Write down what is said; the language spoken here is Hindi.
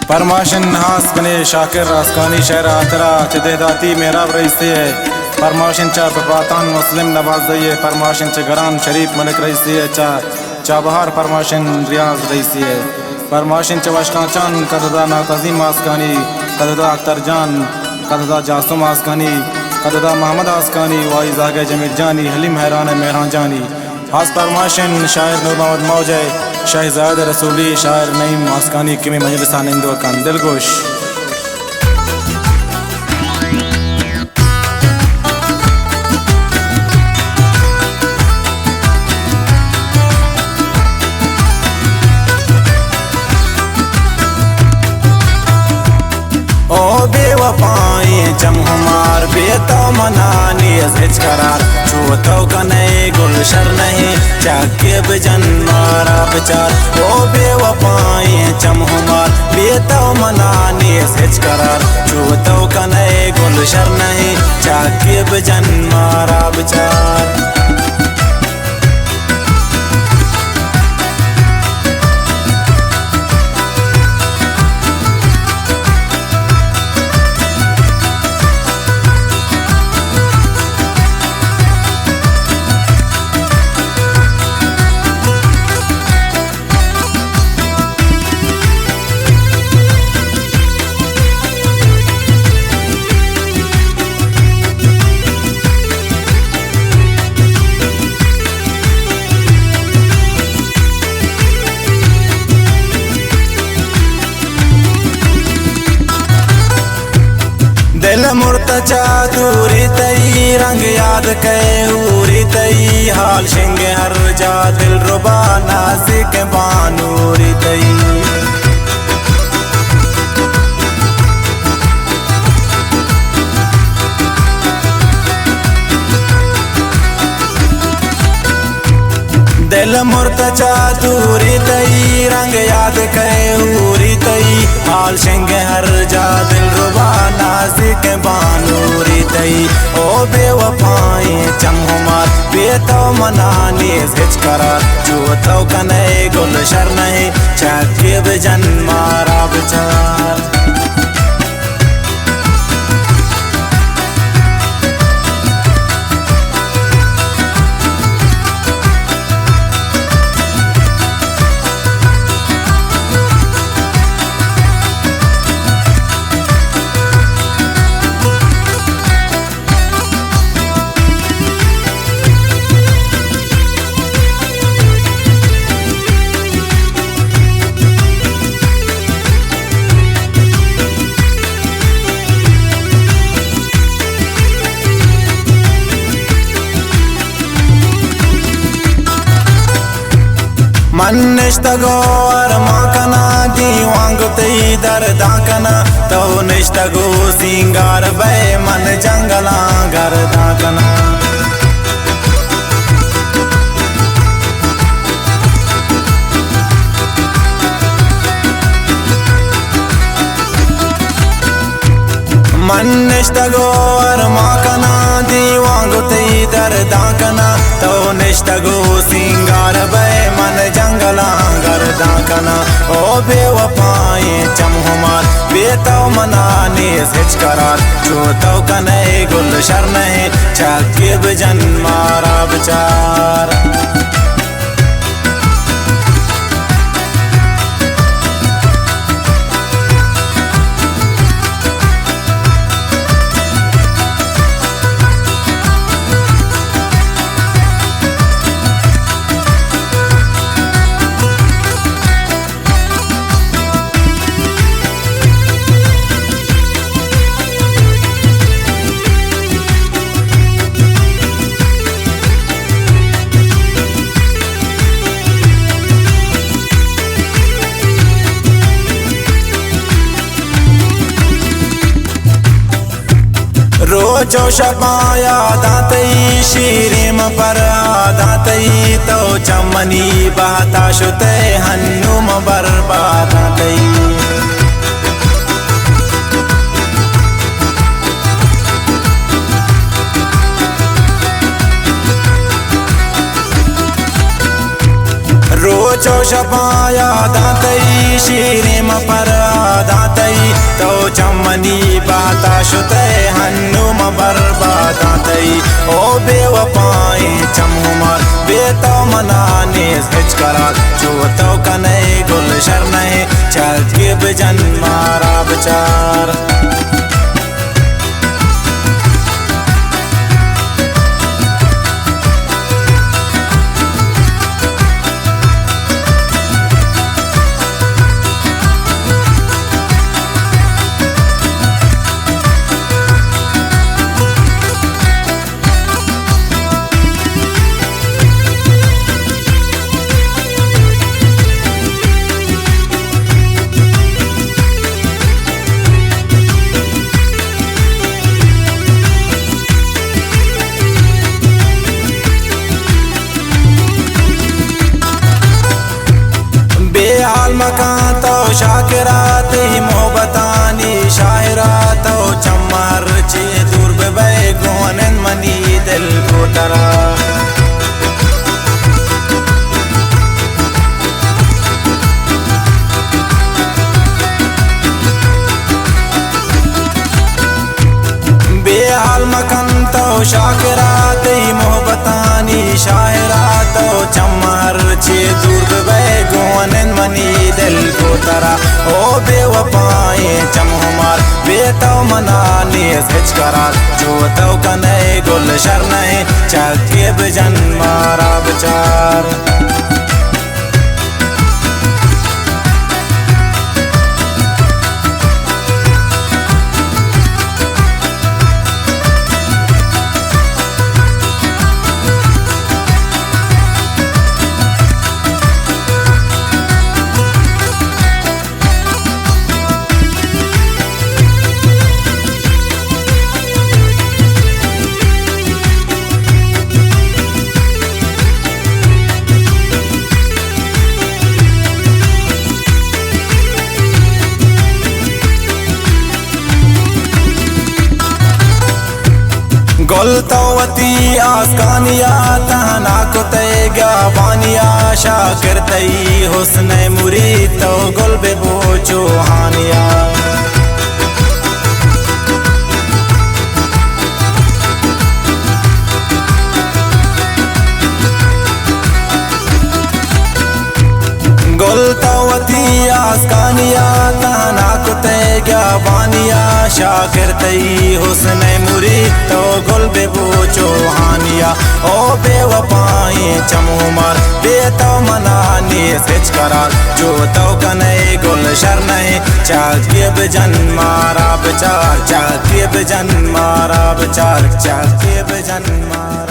परमाशन हास कने शाकिर रास्कानी शहर आतरा चदेदाती मेहराब रईसी है परमाशन चा बपातान मुस्लिम नवाज दई परमाशन च गरान शरीफ मलिक रईसी है चाबहार परमाशन रियाज रईसी है परमाशन च वशकाचान कददा नातजीम आसकानी कददा अख्तर जान कददा जासुम आसकानी कददा मोहम्मद आसकानी वाई जागे जमीर जानी हलीम हैरान मेहरान जानी हास परमाशन शायर नूर मोहम्मद मौजे शहजाद रसूली शायर नईम आसकानी किमी मजलिसा निंदो कान दिलगोश बेवफाई जम हमार बेतो मनानी हिच करार छूतो कने गुलशर नहीं जाके बजन मारा विचार ओ बेवफाई जम हमार बेतो मनानी हिच करार छूतो कने गुलशर नहीं जाके बजन मारा विचार दिल मुर्तजा दूरी तई रंग याद कूरी तई हाल शिंग हर जा दिल रुबा नाजिक बानूरी तई दिल मुर्तजा दूरी तई रंग याद कूरी तई हाल शिंग हर जा दिल रुबा नाजिक बानूरी तई ओ बेवफाई चम हमार बेतो मनानी हिच करार छूतो कने गुलशर नहीं जाके बजन मारा विचार मन निष्ठगो अरमाकना दीवांग तई दरदाकना तो निष्ठगो सिंगार बे मन जंगला गरदाकना मन निष्ठगो अरमाकना दीवांग तई दरदाकना तो निष्ठगो सिंगार बे मन जंगला गरदाकना ओ बेवफाई चम हमार बेतो मनानी हिच करार छूतो कने गुलशर नहीं जाके बजन मारा विचार रोजो शपाया दातई शीरिम पर दातई तो चमनी बहता शुते हन्नुम बर्बादातई रोजो शपाया दातई शीरिम पर दातई मनी बाता शुते हन्नुम बर्बादातई ओ बेवफाई चमुमर बेतो मनाने हिच करा जो तो कने गुल शरने चल के बजन मारा विचार बेहाल मकान तो शाकिरात ही मोहब्बतानी शायरात तो चमर चे दूर बे गोनन मनी दिल को तरा बेहाल मकान तो शाकिरात ही मोहब्बतानी शायरात तो चमर चे दूर बे गोनन मनी दिल को तरा ओ बेवफाई चमुमार बेतो मनाने हिच करा जो तो कने गुल शरने चल के बजन मारा विचार गुलतवती आसकानिया तहना कुतेगा वानिया शाकिरतई हुस्न मुरीद तो गुल बेबोचो हानिया गुलतवती आसकानिया तहना कुतेगा वानिया शाकिरतई हुस्न मुरीद तो गुल बेबोचो हानिया ओ बेवफाई चमुमर बेतो मनाने हिच करा जो तो कने गुल शरने चल के बजन मारा विचार चल के बजन मारा विचार चल के बजन मारा